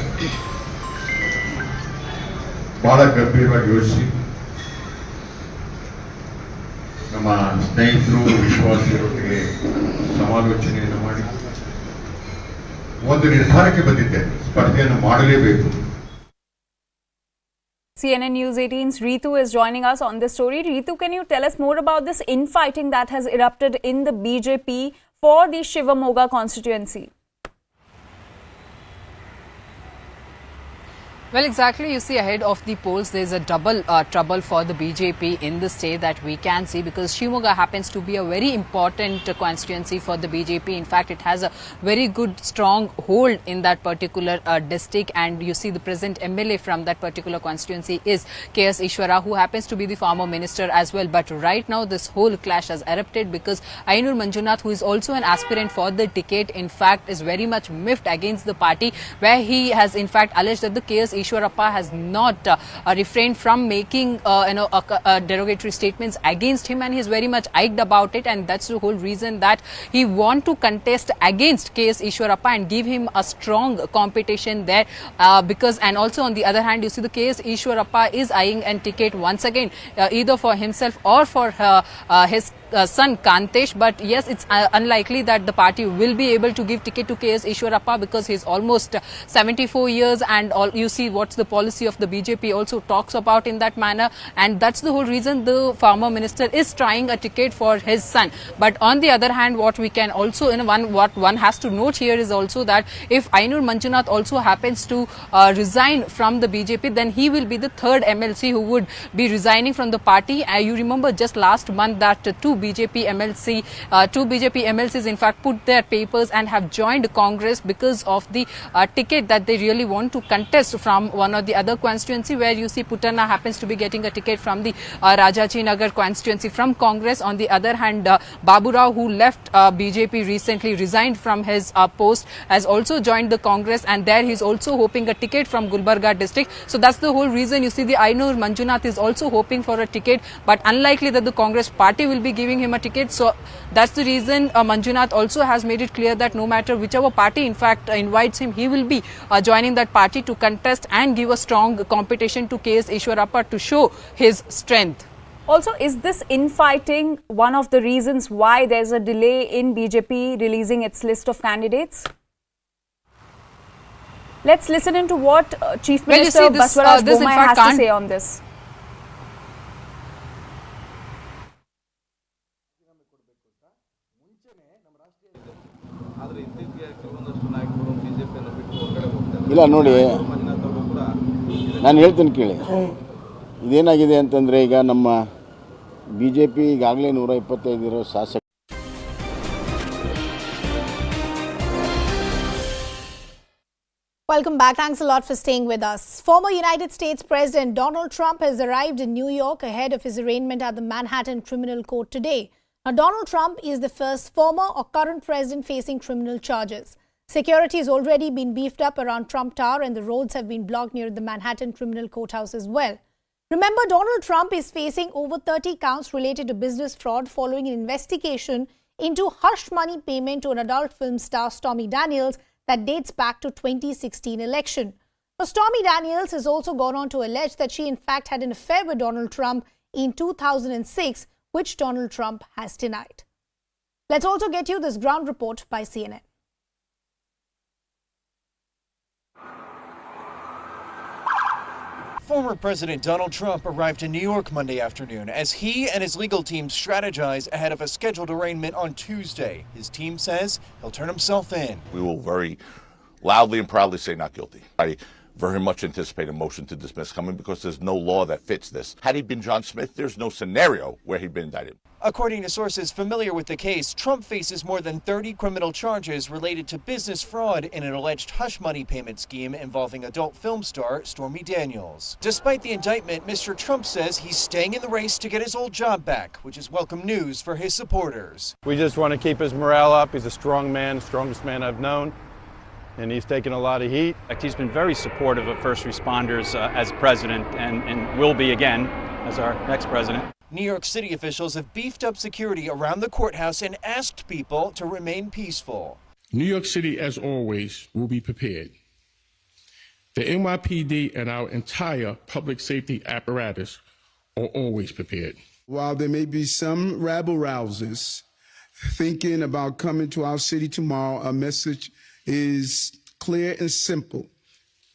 ಬಹಳ ಗಂಭೀರವಾಗಿ ಯೋಚಿಸಿ ನಮ್ಮ ಸ್ನೇಹಿತರು ವಿಶ್ವಾಸಿಗಳೊಟ್ಟಿಗೆ ಸಮಾಲೋಚನೆಯನ್ನು ಮಾಡಿ ಒಂದು ನಿರ್ಧಾರಕ್ಕೆ ಬಂದಿದ್ದೆ, ಸ್ಪರ್ಧೆಯನ್ನು ಮಾಡಲೇಬೇಕು. CNN News 18's Ritu is joining us on this story. Ritu, can you tell us more about this infighting that has erupted in the BJP for the Shivamoga constituency? Well, exactly. You see, ahead of the polls, there's a double trouble for the BJP in the state that we can see, because Shivamoga happens to be a very important constituency for the BJP. In fact, it has a very good, strong hold in that particular district. And you see, the present MLA from that particular constituency is K.S. Ishwara, who happens to be the former minister as well. But right now, this whole clash has erupted because Ayanur Manjunath, who is also an aspirant for the ticket, in fact, is very much miffed against the party, where he has, in fact, alleged that the K.S. Ishwarappa has not refrained from making derogatory statements against him, and he is very much iked about it, and that's the whole reason that he want to contest against K.S. Ishwarappa and give him a strong competition there, because, and also on the other hand, you see the K.S. Ishwarappa is eyeing a ticket once again, either for himself or for his son Kantesh, but yes, it's unlikely that the party will be able to give ticket to KS Ishwarappa because he's almost 74 years, and all you see what's the policy of the BJP also talks about in that manner, and that's the whole reason the former minister is trying a ticket for his son. But on the other hand, what we can also, what one has to note here is also that if Ainur Manjunath also happens to resign from the BJP, then he will be the third MLC who would be resigning from the party. You remember just last month that two BJP MLCs in fact put their papers and have joined Congress because of the ticket that they really want to contest from one or the other constituency, where you see Putana happens to be getting a ticket from the Rajaji Nagar constituency from Congress. On the other hand, Babu Rao, who left BJP recently, resigned from his post, has also joined the Congress, and there he's also hoping a ticket from Gulbarga district. So that's the whole reason you see the Ainur Manjunath is also hoping for a ticket, but unlikely that the Congress party will be giving him a ticket. So that's the reason Manjunath also has made it clear that no matter whichever party in fact invites him, he will be joining that party to contest and give a strong competition to KS Ishwarappa to show his strength. Also, is this infighting one of the reasons why there's a delay in BJP releasing its list of candidates? Let's listen into what Chief Minister Baswaraj Bommai has to say on this. ಇಲ್ಲ ನೋಡಿ, ನಾನು ಹೇಳ್ತೀನಿ ಕೇಳಿ. ಇದೇನಾಗಿದೆ ಅಂತಂದರೆ ಈಗ ನಮ್ಮ BJP ಈಗಾಗಲೇ 125 ಇರೋ ಶಾಸಕ. Welcome back. Thanks a lot for staying with us. Former United States President Donald Trump has arrived in New York ahead of his arraignment at the Manhattan Criminal Court today. Now, Donald Trump is the first former or current president facing criminal charges. Security has already been beefed up around Trump Tower, and the roads have been blocked near the Manhattan Criminal Courthouse as well. Remember, Donald Trump is facing over 30 counts related to business fraud following an investigation into hush money payment to an adult film star, Stormy Daniels, that dates back to 2016 election. Now, Stormy Daniels has also gone on to allege that she in fact had an affair with Donald Trump in 2006, which Donald Trump has denied. Let's also get you this ground report by CNN. Former President Donald Trump arrived in New York Monday afternoon as he and his legal team strategize ahead of a scheduled arraignment on Tuesday. His team says he'll turn himself in. We will very loudly and proudly say not guilty. I very much anticipate a motion to dismiss coming because there's no law that fits this. Had he been John Smith, there's no scenario where he'd been indicted. According to sources familiar with the case, Trump faces more than 30 criminal charges related to business fraud in an alleged hush money payment scheme involving adult film star Stormy Daniels. Despite the indictment, Mr. Trump says he's staying in the race to get his old job back, which is welcome news for his supporters. We just want to keep his morale up. He's a strong man, the strongest man I've known, and he's taken a lot of heat. He's been very supportive of first responders as president and will be again as our next president. New York City officials have beefed up security around the courthouse and asked people to remain peaceful. New York City, as always, will be prepared. The NYPD and our entire public safety apparatus are always prepared. While there may be some rabble-rousers thinking about coming to our city tomorrow, our message is clear and simple.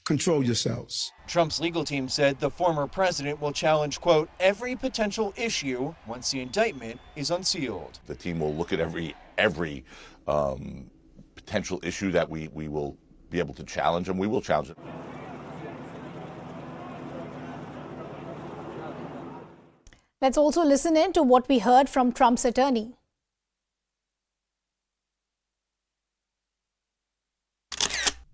Control yourselves. Trump's legal team said the former president will challenge, quote, every potential issue once the indictment is unsealed. The team will look at every potential issue that we will be able to challenge, and we will challenge it. Let's also listen in to what we heard from Trump's attorney.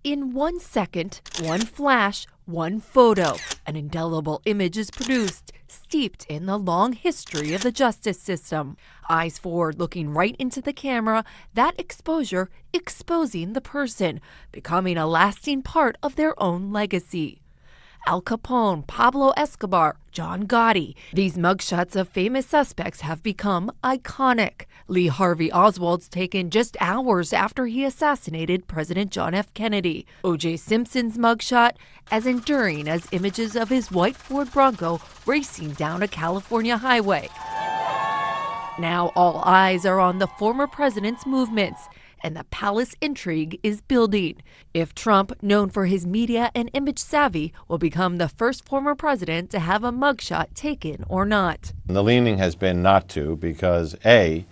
In 1 second, one flash, one photo, an indelible image is produced, steeped in the long history of the justice system. Eyes forward, looking right into the camera, that exposure exposing the person, becoming a lasting part of their own legacy. Al Capone, Pablo Escobar, John Gotti. These mugshots of famous suspects have become iconic. Lee Harvey Oswald's taken just hours after he assassinated President John F. Kennedy. O.J. Simpson's mugshot as enduring as images of his white Ford Bronco racing down a California highway. Now all eyes are on the former president's movements, and the palace intrigue is building. If Trump, known for his media and image savvy, will become the first former president to have a mugshot taken or not. And the leaning has been not to because, A,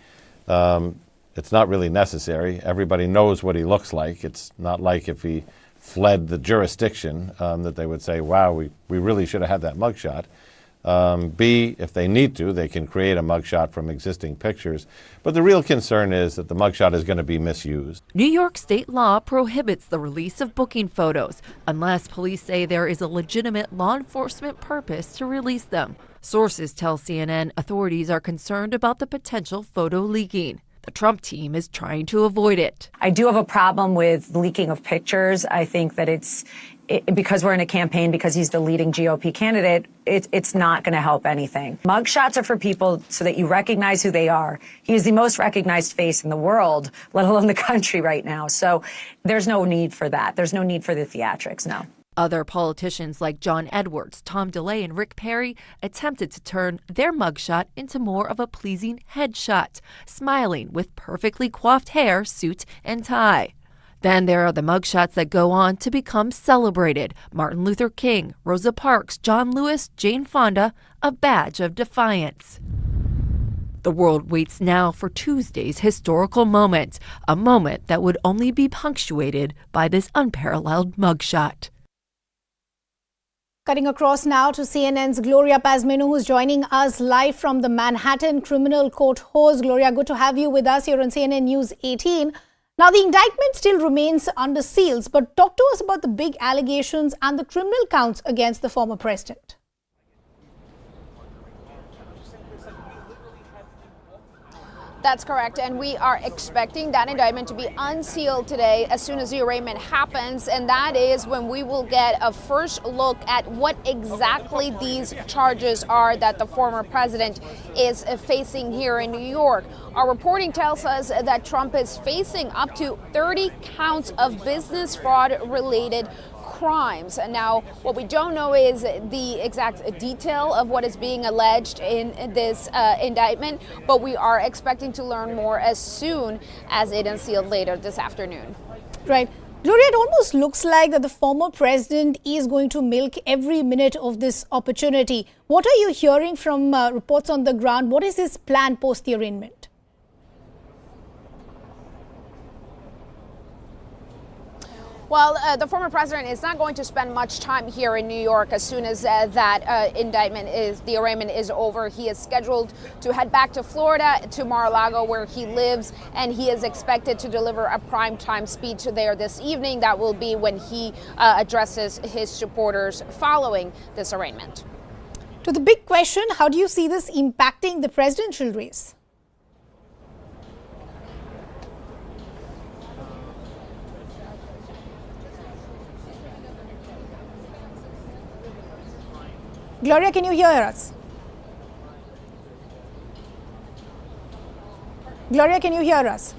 it's not really necessary. Everybody knows what he looks like. It's not like if he fled the jurisdiction that they would say, wow, we really should have had that mugshot. B, if they need to, they can create a mugshot from existing pictures. But the real concern is that the mugshot is going to be misused. New York state law prohibits the release of booking photos unless police say there is a legitimate law enforcement purpose to release them. Sources tell CNN authorities are concerned about the potential photo leaking. The Trump team is trying to avoid it. I do have a problem with leaking of pictures. I think that because we're in a campaign, because he's the leading GOP candidate, it's not going to help anything. Mugshots are for people so that you recognize who they are. He is the most recognized face in the world, let alone the country right now. So there's no need for that. There's no need for the theatrics, no. Other politicians like John Edwards, Tom DeLay, and Rick Perry attempted to turn their mugshot into more of a pleasing headshot, smiling with perfectly coiffed hair, suit, and tie. Then there are the mugshots that go on to become celebrated. Martin Luther King, Rosa Parks, John Lewis, Jane Fonda, a badge of defiance. The world waits now for Tuesday's historical moment, a moment that would only be punctuated by this unparalleled mugshot. Cutting across now to CNN's Gloria Pazmino, who's joining us live from the Manhattan Criminal Court Halls. Gloria, good to have you with us here on CNN News 18. Now, the indictment still remains under seals, but talk to us about the big allegations and the criminal counts against the former president. That's correct, and we are expecting that indictment to be unsealed today as soon as the arraignment happens, and that is when we will get a first look at what exactly these charges are that the former president is facing here in New York. Our reporting tells us that Trump is facing up to 30 counts of business fraud related crimes. And now, what we don't know is the exact detail of what is being alleged in this indictment, but we are expecting to learn more as soon as it is unsealed later this afternoon. Right. Gloria, it almost looks like that the former president is going to milk every minute of this opportunity. What are you hearing from reports on the ground? What is his plan post the arraignment? Well, the former president is not going to spend much time here in New York as soon as the arraignment is over. He is scheduled to head back to Florida, to Mar-a-Lago, where he lives, and he is expected to deliver a primetime speech there this evening. That will be when he addresses his supporters following this arraignment. To the big question, how do you see this impacting the presidential race? Gloria, can you hear us? Gloria, can you hear us?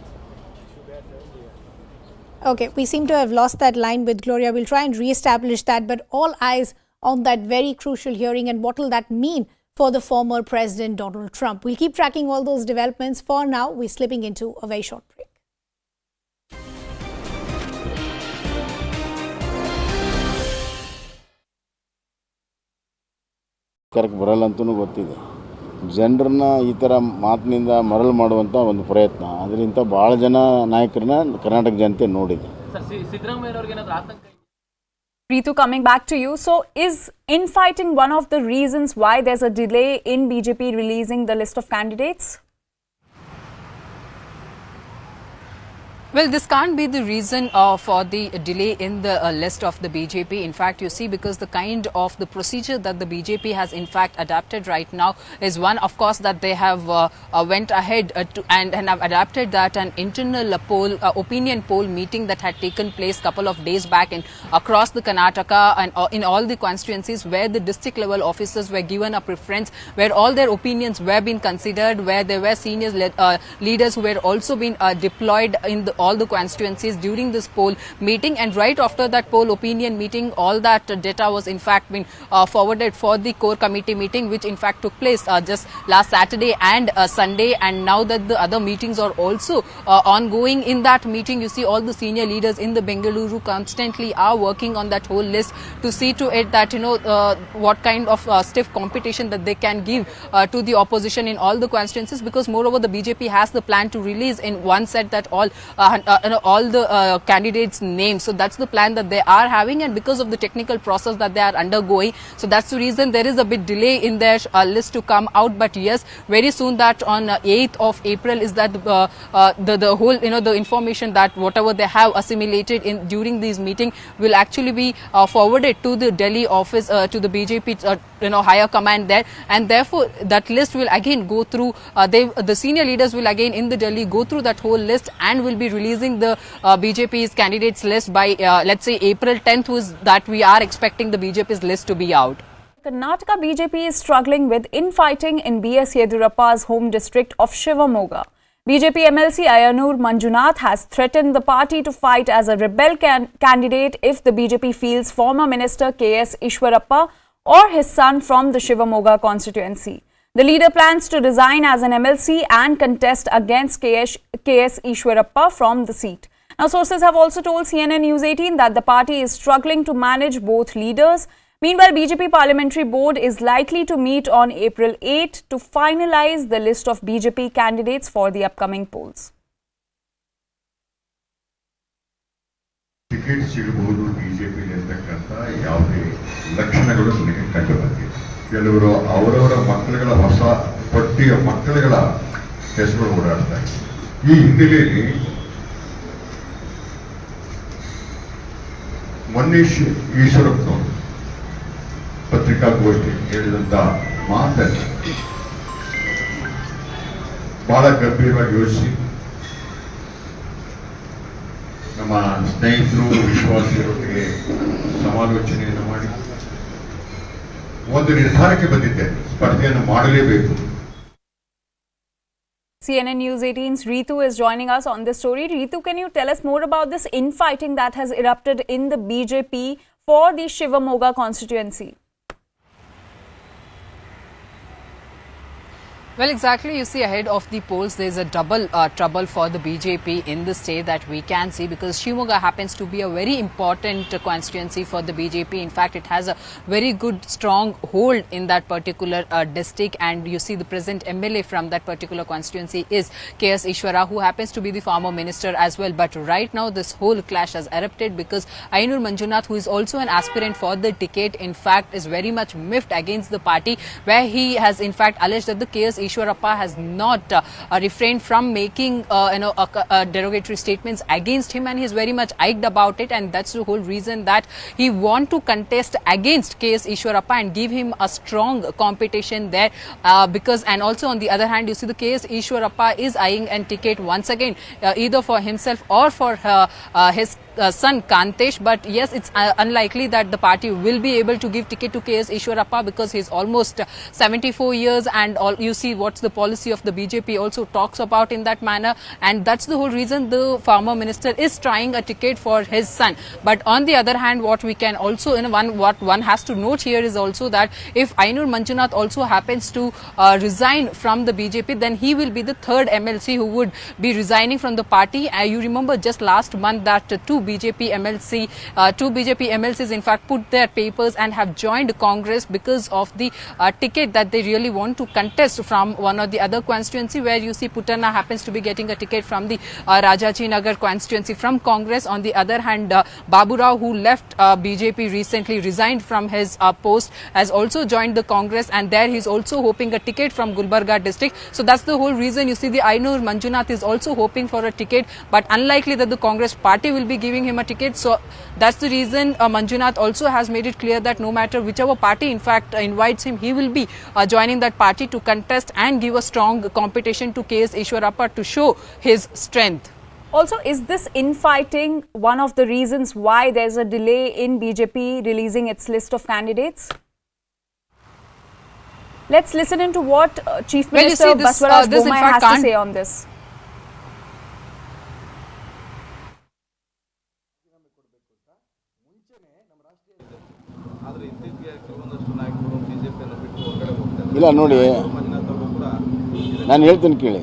Okay, we seem to have lost that line with Gloria. We'll try and re-establish that, but all eyes on that very crucial hearing and what will that mean for the former President Donald Trump. We'll keep tracking all those developments. For now, we're slipping into a very short break. ಸರ್ಕಾರಕ್ಕೆ ಬರಲ್ಲ ಅಂತಲೂ ಗೊತ್ತಿದೆ. ಜನರನ್ನ ಈ ಥರ ಮಾತಿನಿಂದ ಮರಳು ಮಾಡುವಂಥ ಒಂದು ಪ್ರಯತ್ನ ಅದರಿಂದ ಭಾಳ ಜನ ನಾಯಕರನ್ನ ಕರ್ನಾಟಕ ಜನತೆ ನೋಡಿದೆ. Ritu, coming back to you. So is infighting one of the reasons why there's a delay in BJP releasing the list of candidates? Well, this can't be the reason for the delay in the list of the BJP. In fact, you see, because the kind of the procedure that the BJP has in fact adapted right now is one, of course, that they have went ahead and have adapted that an internal poll, opinion poll meeting that had taken place a couple of days back across the Karnataka and in all the constituencies where the district level officers were given a preference, where all their opinions were being considered, where there were senior leaders who were also being deployed in all the constituencies during this poll meeting, and right after that poll opinion meeting, all that data was in fact been forwarded for the core committee meeting, which in fact took place just last Saturday and Sunday. And now that the other meetings are also ongoing, in that meeting you see all the senior leaders in the Bengaluru constantly are working on that whole list to see to it that what kind of stiff competition that they can give to the opposition in all the constituencies, because moreover the BJP has the plan to release in one set that all the candidates' names. So that's the plan that they are having, and because of the technical process that they are undergoing, so that's the reason there is a bit delay in their list to come out. But yes, very soon, that on 8th of April is that the whole the information that whatever they have assimilated in during these meeting will actually be forwarded to the Delhi office, to the BJP higher command there, and therefore that list will again go through. The senior leaders will again in the Delhi go through that whole list and will be releasing the BJP's candidates list by let's say April 10th, was that we are expecting the BJP's list to be out. Karnataka BJP is struggling with infighting in B.S. Yedurappa's home district of Shivamoga. BJP MLC Ayanur Manjunath has threatened the party to fight as a rebel candidate if the BJP fields former Minister K.S. Ishwarappa or his son from the Shivamoga constituency. The leader plans to resign as an MLC and contest against K.S. Ishwarappa from the seat. Now, sources have also told CNN News 18 that the party is struggling to manage both leaders. Meanwhile, BJP Parliamentary Board is likely to meet on April 8 to finalize the list of BJP candidates for the upcoming polls. Ticket ಸಿಗಬಹುದು ಬಿಜೆಪಿಗೆ ಅಂತಕ್ಕಂಥ ಯಾವುದೇ ಲಕ್ಷಣಗಳು ನನಗೆ ಕಂಡು ಬಂದಿದೆ. ಕೆಲವರು ಅವರವರ ಮಕ್ಕಳುಗಳ ಹೊಸ ಪಟ್ಟಿಯ ಮಕ್ಕಳುಗಳ ಹೆಸರು ಓಡಾಡ್ತಾ ಇದೆ. ಈ ಹಿನ್ನೆಲೆಯಲ್ಲಿ ಮೊನ್ನೆ ಈಶ್ವರಪ್ಪನವರು ಪತ್ರಿಕಾಗೋಷ್ಠಿ ಹೇಳಿದಂತ ಮಾತನ್ನು ಬಹಳ ಗಂಭೀರವಾಗಿ ಯೋಚಿಸಿ ನಮ್ಮ ಸ್ನೇಹಿತರು ವಿಶ್ವಾಸಿಗಳೊಂದಿಗೆ ಸಮಾಲೋಚನೆಯನ್ನು ಮಾಡಿ ಒಂದು ನಿರ್ಧಾರಕ್ಕೆ ಬಂದಿದ್ದೇನೆ, ಸ್ಪರ್ಧೆಯನ್ನು ಮಾಡಲೇಬೇಕು. CNN News 18's Ritu is joining us on this story. Ritu, can you tell us more about this infighting that has erupted in the BJP for the Shivamoga constituency? Well, exactly. You see, ahead of the polls, there's a double trouble for the BJP in the state that we can see, because Shivamoga happens to be a very important constituency for the BJP. In fact, it has a very good, strong hold in that particular district. And you see, the present MLA from that particular constituency is K.S. Ishwara, who happens to be the former minister as well. But right now, this whole clash has erupted because Ayanur Manjunath, who is also an aspirant for the ticket, in fact, is very much miffed against the party, where he has, in fact, alleged that the K.S. Ishwarappa has not refrained from making derogatory statements against him, and he is very much iked about it, and that's the whole reason that he want to contest against K.S. Ishwarappa and give him a strong competition there, because, and also on the other hand, you see the K.S. Ishwarappa is eyeing a ticket once again, either for himself or for his son Kantesh. But yes, it's unlikely that the party will be able to give ticket to K.S. Ishwarappa, because he's almost 74 years, and all you see what's the policy of the BJP also talks about in that manner, and that's the whole reason the former minister is trying a ticket for his son. But on the other hand, what we can also, what one has to note here is also that if Ayanur Manjunath also happens to resign from the BJP, then he will be the third MLC who would be resigning from the party. You remember just last month that two BJP MLCs in fact put their papers and have joined Congress because of the ticket that they really want to contest from one or the other constituency, where you see Putana happens to be getting a ticket from the Rajaji Nagar constituency from Congress. On the other hand, Babu Rao, who left BJP recently, resigned from his post, has also joined the Congress, and there he's also hoping a ticket from Gulbarga district. So that's the whole reason you see the Ayanur Manjunath is also hoping for a ticket, but unlikely that the Congress party will be giving him a ticket. So that's the reason Manjunath also has made it clear that no matter whichever party in fact invites him, he will be joining that party to contest and give a strong competition to K.S. Ishwarappa to show his strength. Also, is this infighting one of the reasons why there's a delay in BJP releasing its list of candidates? Let's listen into what Chief Minister Baswaraj Bommai has to say on this. ಇಲ್ಲ ನೋಡಿ, ನಾನು ಹೇಳ್ತೀನಿ ಕೇಳಿ.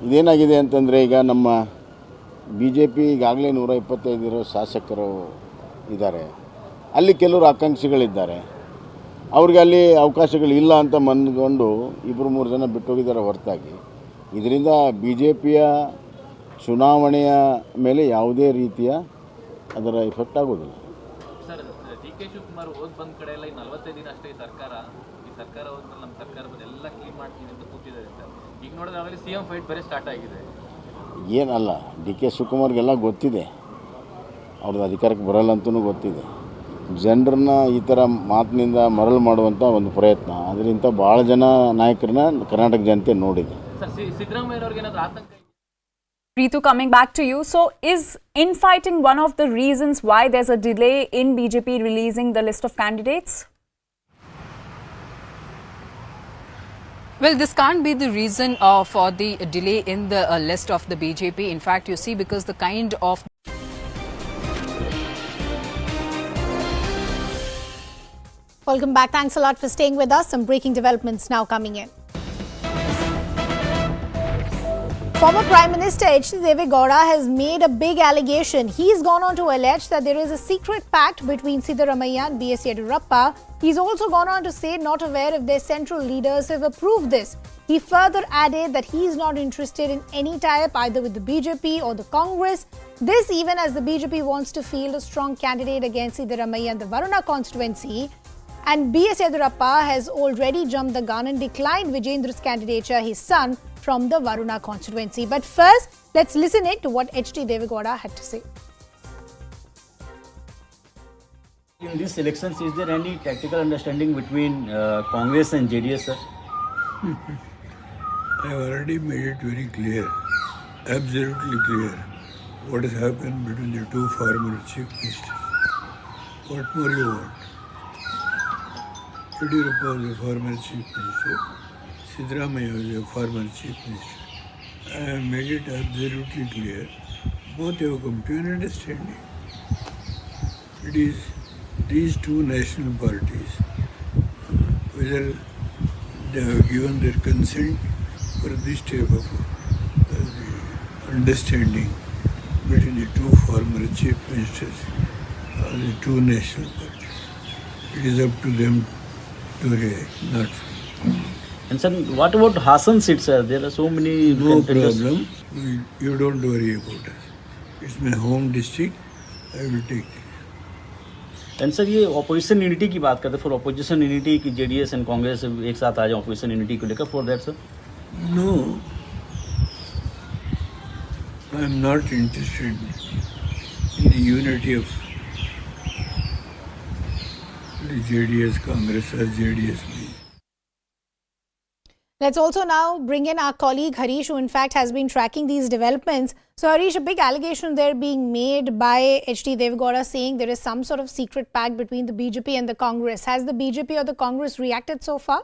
ಇದೇನಾಗಿದೆ ಅಂತಂದರೆ, ಈಗ ನಮ್ಮ B J P ಈಗಾಗಲೇ 125 ಶಾಸಕರು ಇದ್ದಾರೆ. ಅಲ್ಲಿ ಕೆಲವರು ಆಕಾಂಕ್ಷಿಗಳಿದ್ದಾರೆ. ಅವ್ರಿಗೆ ಅಲ್ಲಿ ಅವಕಾಶಗಳಿಲ್ಲ ಅಂತ ಮನಗೊಂಡು 2-3 ಜನ ಬಿಟ್ಟೋಗಿದ್ದಾರೆ ಹೊರತಾಗಿ ಇದರಿಂದ ಬಿ ಜೆ ಪಿಯ ಚುನಾವಣೆಯ ಮೇಲೆ ಯಾವುದೇ ರೀತಿಯ ಅದರ ಎಫೆಕ್ಟ್ ಆಗೋದಿಲ್ಲ. ಸರ್, ಡಿ ಕೆ ಶಿವಕುಮಾರ್ ಹೋದ್ ಬಂದ ಕಡೆ ಎಲ್ಲ 45 ದಿನ ಅಷ್ಟೇ ಈ ಸರ್ಕಾರ ಹೋದ್ಮೇಲೆ ನಮ್ಮ ಸರ್ಕಾರ ಎಲ್ಲ ಕ್ಲೀನ್ ಮಾಡ್ತೀವಿ ಅಂತ ಕೂತಿದ್ದಾರೆ ಸರ್. ಈಗ ನೋಡಿದ್ರೆ ಆಮೇಲೆ ಸಿಎಂ ಫೈಟ್ ಬೇರೆ ಸ್ಟಾರ್ಟ್ ಆಗಿದೆ. ಏನಲ್ಲ, ಡಿ ಕೆ ಶಿವಕುಮಾರ್ಗೆಲ್ಲ ಗೊತ್ತಿದೆ, ಅವ್ರದ್ದು ಅಧಿಕಾರಕ್ಕೆ ಬರಲ್ಲ ಅಂತಲೂ ಗೊತ್ತಿದೆ. ಜನರನ್ನ ಈ ಥರ ಮಾತಿನಿಂದ ಮರಳು ಮಾಡುವಂಥ ಒಂದು ಪ್ರಯತ್ನ, ಅದರಿಂದ ಭಾಳ ಜನ ನಾಯಕರನ್ನ ಕರ್ನಾಟಕ ಜನತೆ ನೋಡಿದೆ. ಸರ್, ಸಿದ್ದರಾಮಯ್ಯವ್ರಿಗೆ ಏನಾದರೂ ಆತಂಕ? Ritu, coming back to you. So, is infighting one of the reasons why there's a delay in BJP releasing the list of candidates? Well, this can't be the reason for the delay in the list of the BJP. In fact, you see, because the kind of Welcome back. Thanks a lot for staying with us. Some breaking developments now coming in. Former Prime Minister H.D. Devegowda has made a big allegation. He's gone on to allege that there is a secret pact between Siddaramaiah and B.S. Yediyurappa. He's also gone on to say not aware if their central leaders have approved this. He further added that he is not interested in any tie-up either with the BJP or the Congress. This even as the BJP wants to field a strong candidate against Siddaramaiah in the Varuna constituency. And B.S. Yediyurappa has already jumped the gun and declined Vijendra's candidature, his son, from the Varuna constituency. But first, let's listen in to what H.D. Devegowda had to say. In these elections, is there any tactical understanding between Congress and JDS, sir? I have already made it very clear, absolutely clear, what has happened between the two former chief ministers. What more you want? Yediyurappa was a former chief minister. Siddaramaiah was a former chief minister. I have made it absolutely clear. Both have come to an understanding. It is these two national parties, whether they have given their consent for this type of understanding between the two former chief ministers of the two national parties. It is up to them to react, not. And sir, what about Hassan seat, sir? There are so many No contenders. problem. You don't worry about it. It's my home district. I will take it. And sir, ये opposition unity की बात करते हैं, for opposition unity की JDS and Congress एक साथ आ जाए opposition unity को लेकर, for that sir? No, I am not interested in the unity of the JDS Congress or JDS. Let's also now bring in our colleague Harish, who in fact has been tracking these developments. So Harish, a big allegation there being made by H.D. Devegowda saying there is some sort of secret pact between the BJP and the Congress. Has the BJP or the Congress reacted so far?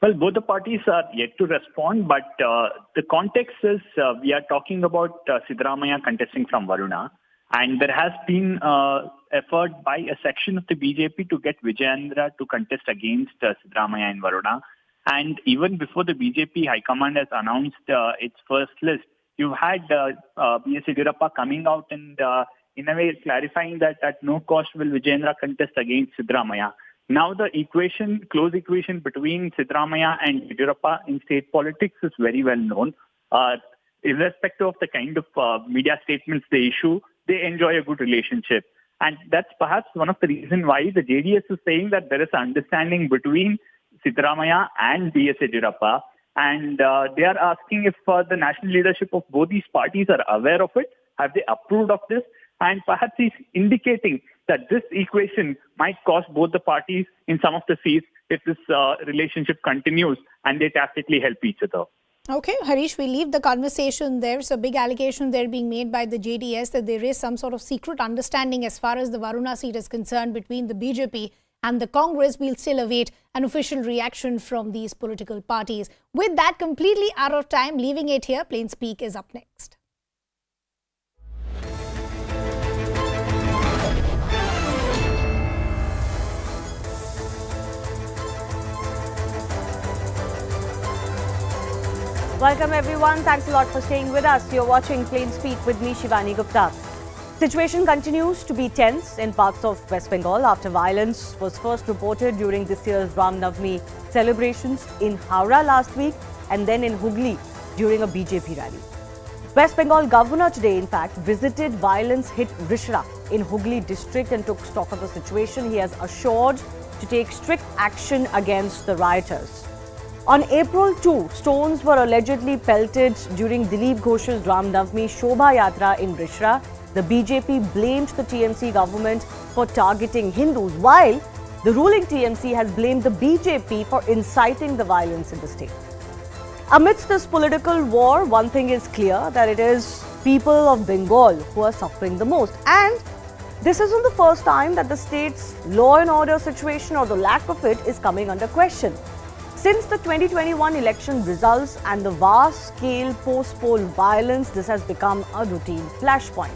Well, both the parties are yet to respond, but the context is we are talking about Siddaramaiah contesting from Varuna, and there has been effort by a section of the BJP to get Vijayendra to contest against Siddaramaiah in Varuna. And even before the BJP High Command has announced its first list, you've had B.S. Yediyurappa coming out and in a way clarifying that at no cost will Vijayendra contest against Siddaramaiah. Now the close equation between Siddaramaiah and Yediyurappa in state politics is very well known. Irrespective of the kind of media statements they issue, they enjoy a good relationship. And that's perhaps one of the reasons why the JDS is saying that there is an understanding between Siddaramaiah and B.S. Yediyurappa. And they are asking if the national leadership of both these parties are aware of it. Have they approved of this? And perhaps he's indicating that this equation might cost both the parties in some of the seats if this relationship continues and they tacitly help each other. Okay, Harish, we leave the conversation there. So, big allegation there being made by the JDS that there is some sort of secret understanding as far as the Varuna seat is concerned between the BJP and the Congress. We'll still await an official reaction from these political parties. With that, completely out of time, leaving it here, Plain Speak is up next. Welcome everyone. Thanks a lot for staying with us. You're watching Plain Speak with me, Shivani Gupta. Situation continues to be tense in parts of West Bengal after violence was first reported during this year's Ram Navami celebrations in Howrah last week and then in Hooghly during a BJP rally. West Bengal governor today, in fact, visited violence-hit Rishra in Hooghly district and took stock of the situation. He has assured to take strict action against the rioters. On April 2, stones were allegedly pelted during Dilip Ghosh's Ram Navami Shobha Yatra in Rishra. The BJP blamed the TMC government for targeting Hindus, while the ruling TMC has blamed the BJP for inciting the violence in the state. Amidst this political war, one thing is clear, that it is people of Bengal who are suffering the most. And this isn't the first time that the state's law and order situation or the lack of it is coming under question. Since the 2021 election results and the vast-scale post-poll violence, this has become a routine flashpoint.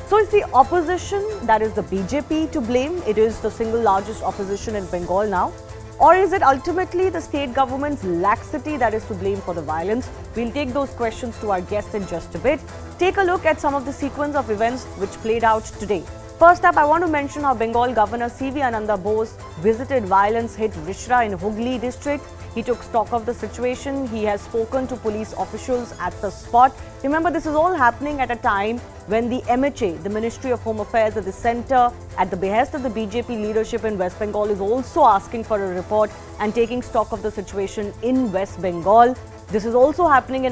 So is the opposition, that is the BJP, to blame? It is the single largest opposition in Bengal now. Or is it ultimately the state government's laxity that is to blame for the violence? We'll take those questions to our guest in just a bit. Take a look at some of the sequence of events which played out today. First up, I want to mention how Bengal Governor C.V. Ananda Bose visited violence-hit Rishra in Hooghly district. He took stock of the situation. He has spoken to police officials at the spot. Remember, this is all happening at a time when the MHA, the Ministry of Home Affairs at the centre, at the behest of the BJP leadership in West Bengal, is also asking for a report and taking stock of the situation in West Bengal. This is also happening in